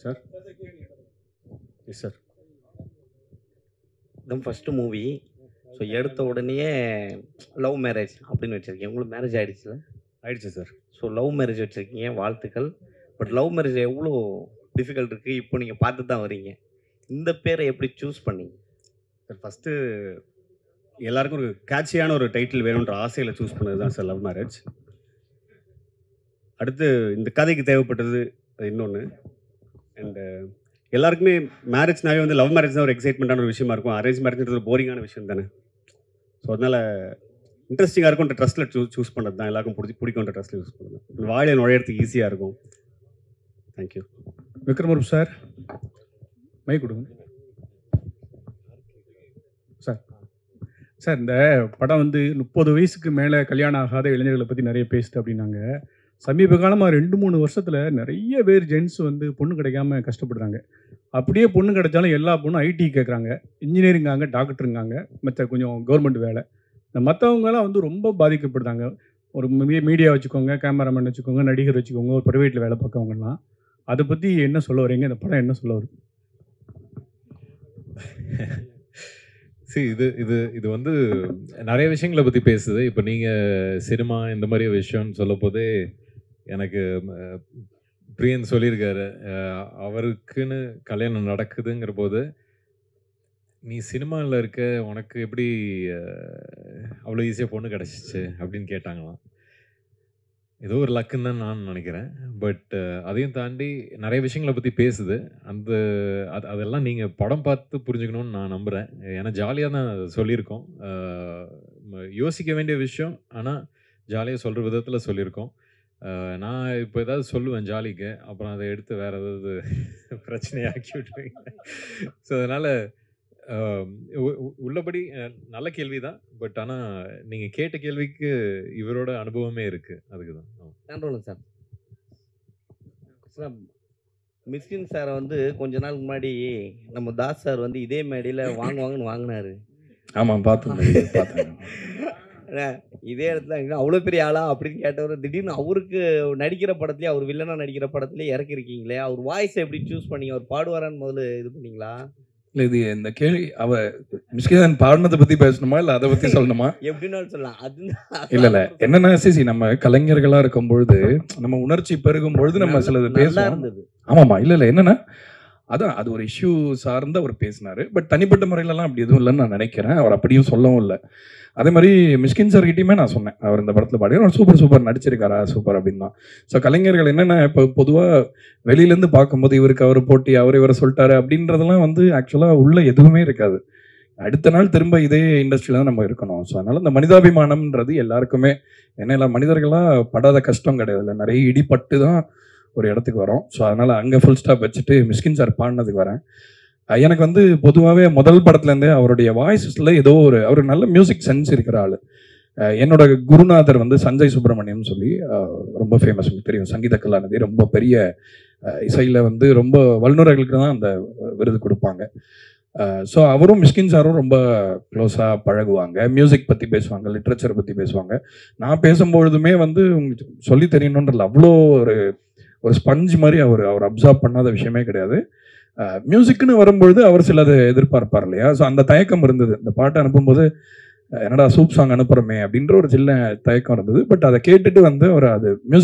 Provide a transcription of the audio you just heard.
Sir yes sir. இதுதான் first movie. So எடுத்த உடனேயே லவ் மேரேஜ் அப்படின்னு வச்சுருக்கீங்க. உங்களுக்கு மேரேஜ் ஆகிடுச்சுல? ஆயிடுச்சு சார். ஸோ லவ் மேரேஜ் வச்சுருக்கீங்க, வாழ்த்துக்கள். பட் லவ் மேரேஜ் எவ்வளோ டிஃபிகல்ட் இருக்குது இப்போ நீங்கள் பார்த்து தான் வரீங்க. இந்த பேரை எப்படி சூஸ் பண்ணீங்க? சார் ஃபஸ்ட்டு எல்லாருக்கும் ஒரு கேட்சியான ஒரு டைட்டில் வேணுன்ற ஆசையில் சூஸ் பண்ணது தான் சார் லவ் மேரேஜ். அடுத்து இந்த கதைக்கு தேவைப்பட்டது இன்னொன்று. அண்டு எல்லாருக்குமே மேரேஜ்னாவே வந்து லவ் மேரேஜ் தான் ஒரு எக்ஸைட்மெண்ட்டான ஒரு விஷயமா இருக்கும். அரேஞ்ச் மேரேஜ்ன்றது ஒரு போரிங்கான விஷயம் தானே. ஸோ அதனால் இன்ட்ரெஸ்டிங்காக இருக்கும்ன்ற ட்ரஸ்ட்டில் சூஸ் பண்ணுறது தான் எல்லாருக்கும் பிடிக்கும்ன்ற ட்ரஸ்ட்டில் யூஸ் பண்ணுறது. வாழையை நுழையிறதுக்கு ஈஸியாக இருக்கும். தேங்க்யூ. விக்ரமரூப் சார் மை கொடுங்க சார். சார் இந்த படம் வந்து 30 வயசுக்கு மேலே கல்யாணம் ஆகாத இளைஞர்களை பற்றி நிறைய பேசுது அப்படின்னாங்க. சமீப காலமாக 2-3 வருஷத்தில் நிறைய பேர் ஜென்ஸ் வந்து பொண்ணு கிடைக்காம கஷ்டப்படுறாங்க. அப்படியே பொண்ணு கிடைச்சாலும் எல்லா பொண்ணும் ஐடி கேட்குறாங்க, இன்ஜினியரிங்காங்க, டாக்டருங்காங்க, மற்ற கொஞ்சம் கவர்மெண்ட் வேலை. இந்த மற்றவங்கலாம் வந்து ரொம்ப பாதிக்கப்படுறாங்க. ஒரு மீடியா வச்சுக்கோங்க, கேமராமேன் வச்சுக்கோங்க, நடிகர் வச்சுக்கோங்க, ஒரு ப்ரைவேட்டில் வேலை பார்க்கவங்கலாம். அதை பற்றி என்ன சொல்ல வரீங்க? இந்த படம் என்ன சொல்ல வருது? இது இது இது வந்து நிறைய விஷயங்களை பற்றி பேசுது. இப்போ நீங்கள் சினிமா இந்த மாதிரி விஷயம்னு சொல்ல போதே எனக்கு பிரியன் சொல்லியிருக்காரு, அவருக்குன்னு கல்யாணம் நடக்குதுங்கிற போது நீ சினிமாவில் இருக்க, உனக்கு எப்படி அவ்வளோ ஈஸியாக பொண்ணு கிடச்சிச்சு அப்படின்னு கேட்டாங்களாம். ஏதோ ஒரு லக்குன்னு தான் நான் நினைக்கிறேன். பட் அதையும் தாண்டி நிறைய விஷயங்களை பற்றி பேசுது. அதெல்லாம் நீங்கள் படம் பார்த்து புரிஞ்சுக்கணும்னு நான் நம்புகிறேன். ஏன்னா ஜாலியாக தான் சொல்லியிருக்கோம். யோசிக்க வேண்டிய விஷயம், ஆனால் ஜாலியாக சொல்கிற விதத்தில் சொல்லியிருக்கோம். நான் இப்போ ஏதாவது சொல்லுவேன் ஜாலிக்கு, அப்புறம் அதை எடுத்து வேறு ஏதாவது பிரச்சனையாக்கி விட்டுருவீங்க. ஸோ அதனால் உள்ளபடி நல்ல கேள்வி தான். பட் ஆனால் நீங்கள் கேட்ட கேள்விக்கு இவரோட அனுபவமே இருக்குது. அதுக்கு தான். சார் சார் மிஸ்கின் சாரை வந்து கொஞ்ச நாள் முன்னாடி நம்ம தாஸ் சார் வந்து இதே மேடையில் வாங்குவாங்கன்னு வாங்கினாரு. ஆமாம், பார்த்தேன். இதே இடத்துல அவ்வளோ பெரிய ஆளா அப்படின்னு கேட்டவர் திடீர்னு அவருக்கு நடிக்கிற படத்துலேயே, அவர் வில்லனாக நடிக்கிற படத்துலேயே இறக்கிருக்கீங்களே, அவர் வாய்ஸை எப்படி சூஸ் பண்ணீங்க? அவர் பாடுவாரான்னு முதல்ல இது பண்ணீங்களா? இல்லை, இது இந்த கேள்வி மிஸ்கின் பாடினதை பற்றி பேசணுமா இல்லை அதை பற்றி சொல்லணுமா? எப்படின்னாலும் சொல்லலாம். அது இல்லை என்னன்னா சிசி, நம்ம கலைஞர்களாக இருக்கும் பொழுது நம்ம உணர்ச்சி பெருகும் பொழுது நம்ம சிலது பேசலாம். ஆமாம்மா, இல்லை என்னன்னா அதான் அது ஒரு இஷ்யூ சார்ந்து அவர் பேசினார். பட் தனிப்பட்ட முறையிலலாம் அப்படி எதுவும் இல்லைன்னு நான் நினைக்கிறேன். அவர் அப்படியும் சொல்லவும் இல்லை. அதே மாதிரி மிஸ்கின் சார்கிட்டையுமே நான் சொன்னேன், அவர் இந்த படத்தில் பாடி அவர் சூப்பர் நடிச்சிருக்காரா, சூப்பர் அப்படின்னு தான். ஸோ கலைஞர்கள் என்னென்ன இப்போ பொதுவாக வெளியிலேருந்து பார்க்கும்போது இவருக்கு அவர் போட்டி, அவர் இவரை சொல்லிட்டாரு அப்படின்றதெல்லாம் வந்து ஆக்சுவலாக உள்ள எதுவுமே இருக்காது. அடுத்த நாள் திரும்ப இதே இண்டஸ்ட்ரியில் தான் நம்ம இருக்கணும். ஸோ அதனால் இந்த மனிதாபிமானம்ன்றது எல்லாருக்குமே, என்ன எல்லாம் மனிதர்களாக படாத கஷ்டம் கிடையாது, இல்லை நிறைய இடிப்பட்டு தான் ஒரு இடத்துக்கு வரோம். ஸோ அதனால் அங்கே ஃபுல் ஸ்டாப் வச்சுட்டு மிஸ்கின் சார் பாடினதுக்கு வரேன். எனக்கு வந்து பொதுவாகவே முதல் படத்துலேருந்தே அவருடைய வாய்ஸில் ஏதோ அவர் நல்ல மியூசிக் சென்ஸ் இருக்கிற ஆள். என்னோட குருநாதர் வந்து சஞ்சய் சுப்பிரமணியம் சொல்லி ரொம்ப ஃபேமஸ், தெரியும், சங்கீத கலாநிதி, ரொம்ப பெரிய இசையில் வந்து ரொம்ப வல்லுநர்களுக்கு தான் அந்த விருது கொடுப்பாங்க. ஸோ அவரும் மிஸ்கின் சாரும் ரொம்ப க்ளோஸாக பழகுவாங்க, மியூசிக் பற்றி பேசுவாங்க, லிட்ரேச்சர் பற்றி பேசுவாங்க. நான் பேசும்பொழுதுமே வந்து உங்களுக்கு சொல்லி தெரியணுன்றல அவ்வளோ ஒரு ஸ்பஞ்ச் மாதிரி அவர் அப்சார்ப் பண்ணாத விஷயமே கிடையாது. மியூசிக்னு வரும்பொழுது அவர் சிலது எதிர்பார்ப்பார் இல்லையா. ஸோ அந்த தயக்கம் இருந்தது. இந்த பாட்டை அனுப்பும்போது என்னடா சூப் சாங் அனுப்புகிறோமே அப்படின்ற ஒரு சின்ன தயக்கம் இருந்தது. பட் அதை கேட்டுட்டு வந்து அவர் அது மியூசிக்